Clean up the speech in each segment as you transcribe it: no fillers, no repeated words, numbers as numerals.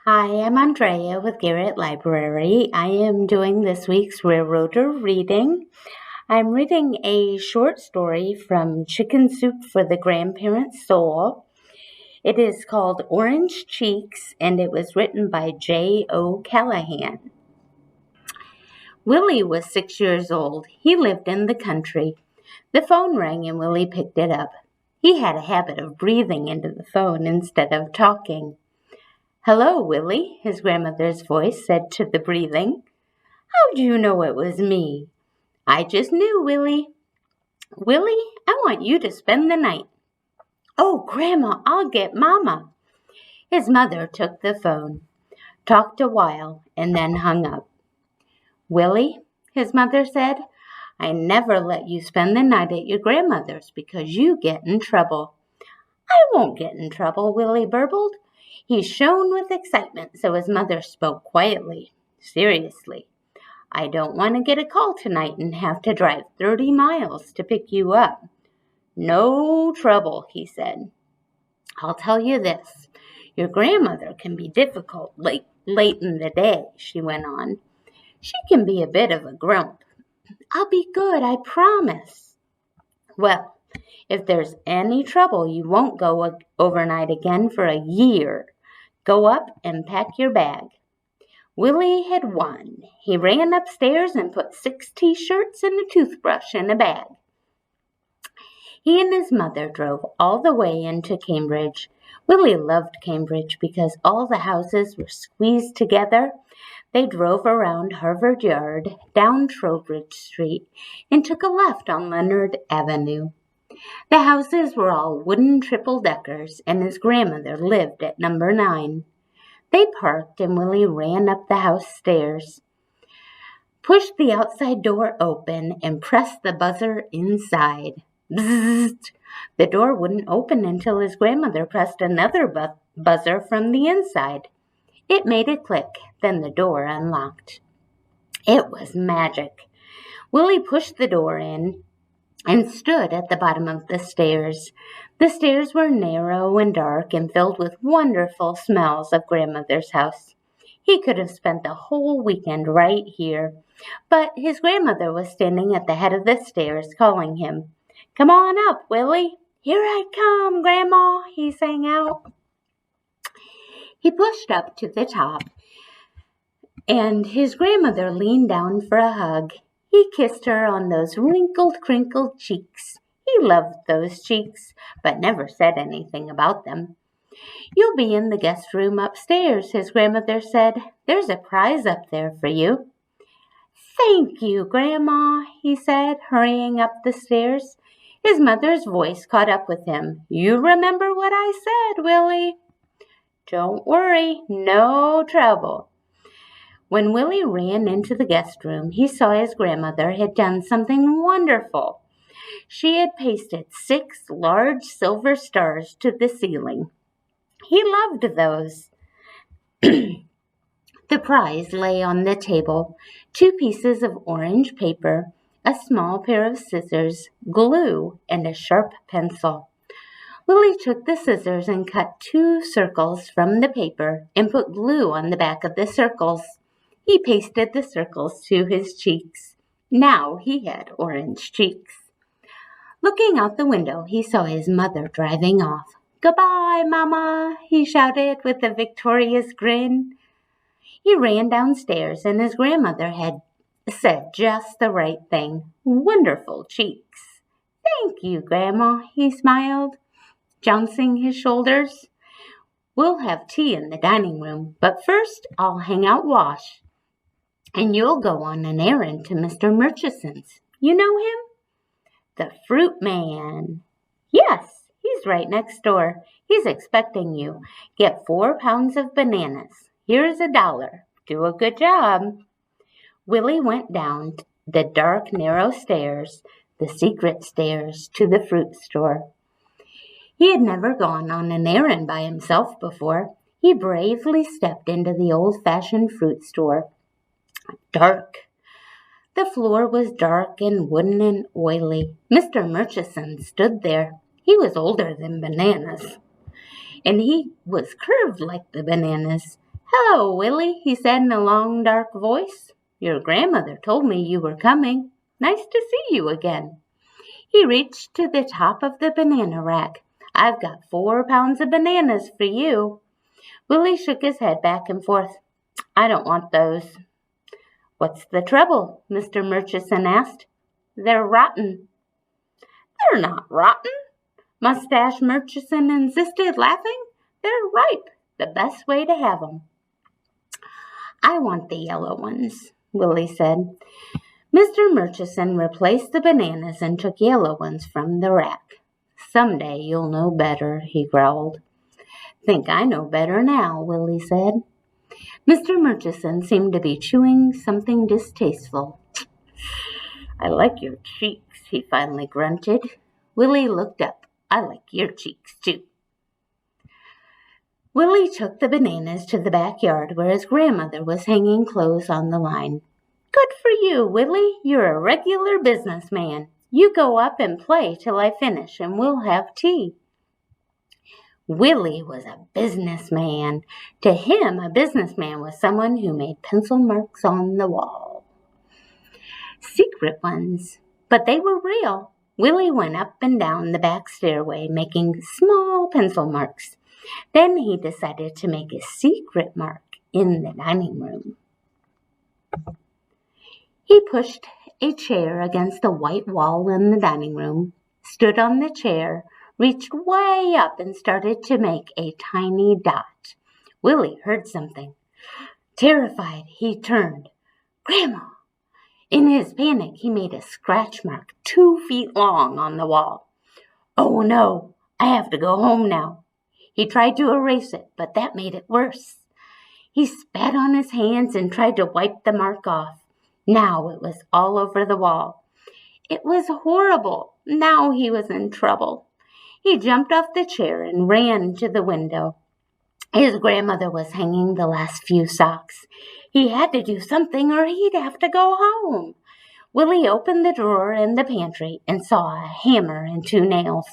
Hi, I'm Andrea with Garrett Library. I am doing this week's Railroader reading. I'm reading a short story from Chicken Soup for the Grandparent Soul. It is called Orange Cheeks, and it was written by J.O. Callahan. Willie was 6 years old. He lived in the country. The phone rang and Willie picked it up. He had a habit of breathing into the phone instead of talking. "Hello, Willie," his grandmother's voice said to the breathing. "How'd you know it was me?" "I just knew, Willie." "Willie, I want you to spend the night." "Oh, Grandma, I'll get Mama." His mother took the phone, talked a while, and then hung up. "Willie," his mother said, "I never let you spend the night at your grandmother's because you get in trouble." "I won't get in trouble," Willie burbled. He shone with excitement, so his mother spoke quietly, seriously. "I don't want to get a call tonight and have to drive 30 miles to pick you up." "No trouble," he said. "I'll tell you this. Your grandmother can be difficult late in the day," she went on. "She can be a bit of a grump." "I'll be good, I promise." "Well, if there's any trouble, you won't go overnight again for a year. Go up and pack your bag." Willie had won. He ran upstairs and put 6 T-shirts and a toothbrush in a bag. He and his mother drove all the way into Cambridge. Willie loved Cambridge because all the houses were squeezed together. They drove around Harvard Yard, down Trowbridge Street, and took a left on Leonard Avenue. The houses were all wooden triple-deckers, and his grandmother lived at number 9. They parked, and Willie ran up the house stairs, pushed the outside door open, and pressed the buzzer inside. Bzzzt! The door wouldn't open until his grandmother pressed another buzzer from the inside. It made a click, then the door unlocked. It was magic. Willie pushed the door in and stood at the bottom of the stairs. The stairs were narrow and dark and filled with wonderful smells of Grandmother's house. He could have spent the whole weekend right here, but his grandmother was standing at the head of the stairs calling him. "Come on up, Willie." "Here I come, Grandma," he sang out. He pushed up to the top, and his grandmother leaned down for a hug. He kissed her on those wrinkled, crinkled cheeks. He loved those cheeks, but never said anything about them. "You'll be in the guest room upstairs," his grandmother said. "There's a prize up there for you." "Thank you, Grandma," he said, hurrying up the stairs. His mother's voice caught up with him. "You remember what I said, Willie." "Don't worry, no trouble." When Willie ran into the guest room, he saw his grandmother had done something wonderful. She had pasted 6 large silver stars to the ceiling. He loved those. The prize lay on the table: 2 pieces of orange paper, a small pair of scissors, glue, and a sharp pencil. Willie took the scissors and cut 2 circles from the paper and put glue on the back of the circles. He pasted the circles to his cheeks. Now he had orange cheeks. Looking out the window, he saw his mother driving off. "Goodbye, Mama," he shouted with a victorious grin. He ran downstairs, and his grandmother had said just the right thing. "Wonderful cheeks." "Thank you, Grandma," he smiled, jouncing his shoulders. "We'll have tea in the dining room, but first I'll hang out Wash, and you'll go on an errand to Mr. Murchison's. You know him?" "The fruit man." "Yes, he's right next door. He's expecting you. Get 4 pounds of bananas. Here's $1. Do a good job." Willie went down the dark, narrow stairs, the secret stairs, to the fruit store. He had never gone on an errand by himself before. He bravely stepped into the old-fashioned fruit store. Dark. The floor was dark and wooden and oily. Mr. Murchison stood there. He was older than bananas, and he was curved like the bananas. Hello, Willie, he said in a long, dark voice. Your grandmother told me you were coming. Nice to see you again. He reached to the top of the banana rack. I've got 4 pounds of bananas for you. Willie shook his head back and forth. I don't want those. What's the trouble? Mr. Murchison asked. They're rotten. They're not rotten, Mustache Murchison insisted, laughing. They're ripe, the best way to have 'em. I want the yellow ones, Willie said. Mr. Murchison replaced the bananas and took yellow ones from the rack. Someday you'll know better, he growled. Think I know better now, Willie said. Mr. Murchison seemed to be chewing something distasteful. I like your cheeks, he finally grunted. Willie looked up. I like your cheeks, too. Willie took the bananas to the backyard where his grandmother was hanging clothes on the line. Good for you, Willie. You're a regular businessman. You go up and play till I finish, and we'll have tea. Willie was a businessman. To him, a businessman was someone who made pencil marks on the wall. Secret ones, but they were real. Willie went up and down the back stairway, making small pencil marks. Then he decided to make a secret mark in the dining room. He pushed a chair against the white wall in the dining room, stood on the chair, reached way up and started to make a tiny dot. Willie heard something. Terrified, he turned. Grandma! In his panic, he made a scratch mark 2 feet long on the wall. Oh no, I have to go home now. He tried to erase it, but that made it worse. He spat on his hands and tried to wipe the mark off. Now it was all over the wall. It was horrible. Now he was in trouble. He jumped off the chair and ran to the window. His grandmother was hanging the last few socks. He had to do something or he'd have to go home. Willie opened the drawer in the pantry and saw a hammer and 2 nails.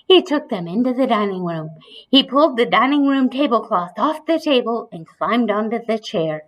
He took them into the dining room. He pulled the dining room tablecloth off the table and climbed onto the chair.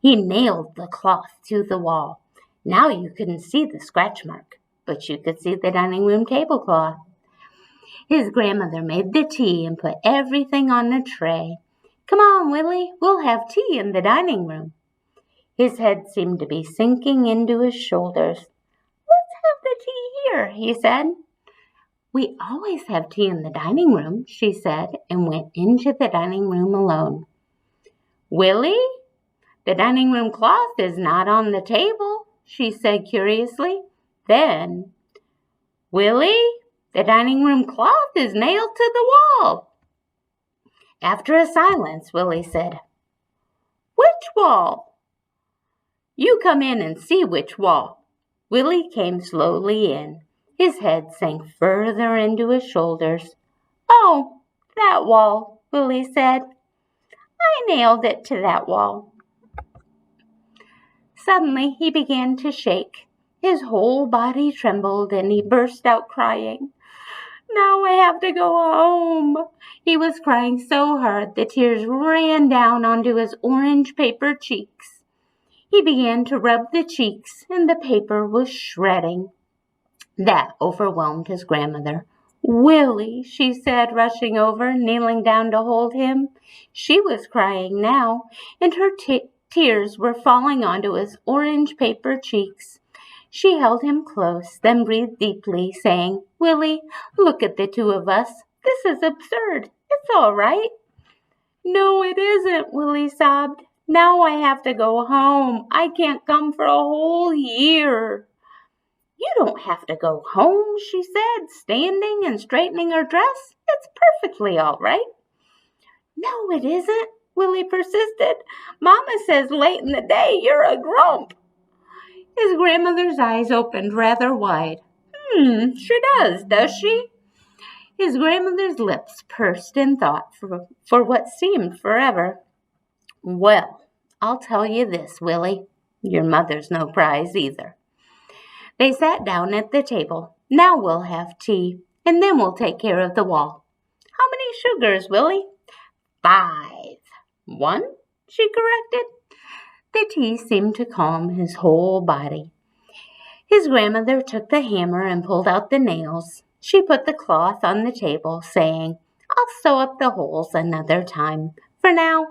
He nailed the cloth to the wall. Now you couldn't see the scratch mark, but you could see the dining room tablecloth. His grandmother made the tea and put everything on a tray. Come on, Willie, we'll have tea in the dining room. His head seemed to be sinking into his shoulders. Let's have the tea here, he said. We always have tea in the dining room, she said, and went into the dining room alone. Willie, the dining room cloth is not on the table, she said curiously. Then, Willie, the dining room cloth is nailed to the wall. After a silence, Willie said, Which wall? You come in and see which wall. Willie came slowly in. His head sank further into his shoulders. Oh, that wall, Willie said. I nailed it to that wall. Suddenly he began to shake. His whole body trembled and he burst out crying. Now I have to go home. He was crying so hard the tears ran down onto his orange paper cheeks. He began to rub the cheeks and the paper was shredding. That overwhelmed his grandmother. Willie, she said, rushing over, kneeling down to hold him. She was crying now, and her tears were falling onto his orange paper cheeks. She held him close, then breathed deeply, saying, Willie, look at the 2 of us. This is absurd. It's all right. No, it isn't, Willie sobbed. Now I have to go home. I can't come for a whole year. You don't have to go home, she said, standing and straightening her dress. It's perfectly all right. No, it isn't, Willie persisted. Mama says late in the day you're a grump. His grandmother's eyes opened rather wide. She does she? His grandmother's lips pursed in thought for what seemed forever. Well, I'll tell you this, Willie. Your mother's no prize either. They sat down at the table. Now we'll have tea, and then we'll take care of the wall. How many sugars, Willie? 5. 1, she corrected. The tea seemed to calm his whole body. His grandmother took the hammer and pulled out the nails. She put the cloth on the table, saying, I'll sew up the holes another time. For now,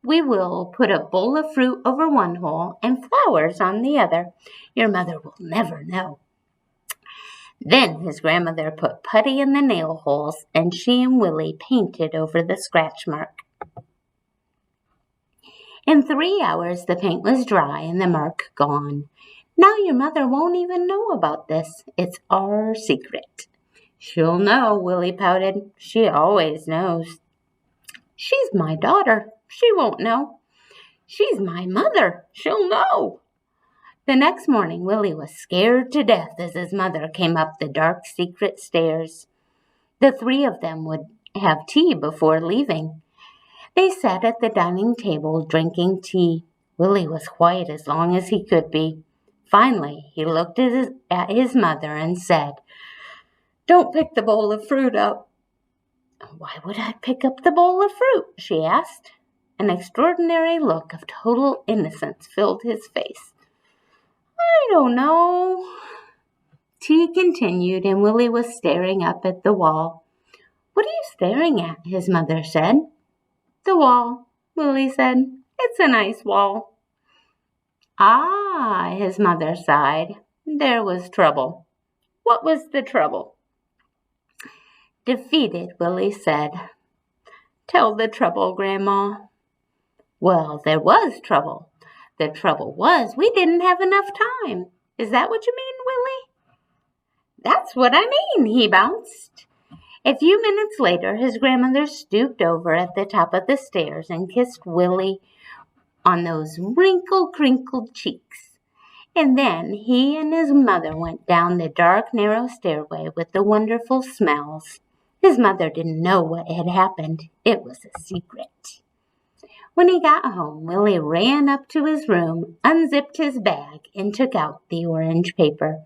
we will put a bowl of fruit over one hole and flowers on the other. Your mother will never know. Then his grandmother put putty in the nail holes, and she and Willie painted over the scratch mark. In 3 hours, the paint was dry and the mark gone. Now your mother won't even know about this. It's our secret. She'll know, Willie pouted. She always knows. She's my daughter. She won't know. She's my mother. She'll know. The next morning, Willie was scared to death as his mother came up the dark secret stairs. The 3 of them would have tea before leaving. They sat at the dining table drinking tea. Willie was quiet as long as he could be. Finally, he looked at his mother and said, Don't pick the bowl of fruit up. Why would I pick up the bowl of fruit? She asked. An extraordinary look of total innocence filled his face. I don't know. Tea continued, and Willie was staring up at the wall. What are you staring at? His mother said. The wall, Willie said. It's a nice wall. Ah, his mother sighed. There was trouble. What was the trouble? Defeated, Willie said. Tell the trouble, Grandma. Well, there was trouble. The trouble was we didn't have enough time. Is that what you mean, Willie? That's what I mean, he bounced. A few minutes later, his grandmother stooped over at the top of the stairs and kissed Willie on those wrinkled, cheeks. And then he and his mother went down the dark, narrow stairway with the wonderful smells. His mother didn't know what had happened. It was a secret. When he got home, Willie ran up to his room, unzipped his bag, and took out the orange paper.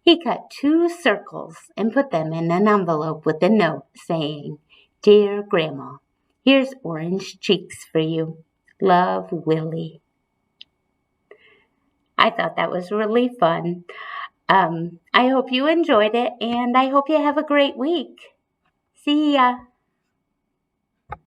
He cut 2 circles and put them in an envelope with a note saying, Dear Grandma, here's orange cheeks for you. Love, Willie. I thought that was really fun. I hope you enjoyed it, and I hope you have a great week. See ya.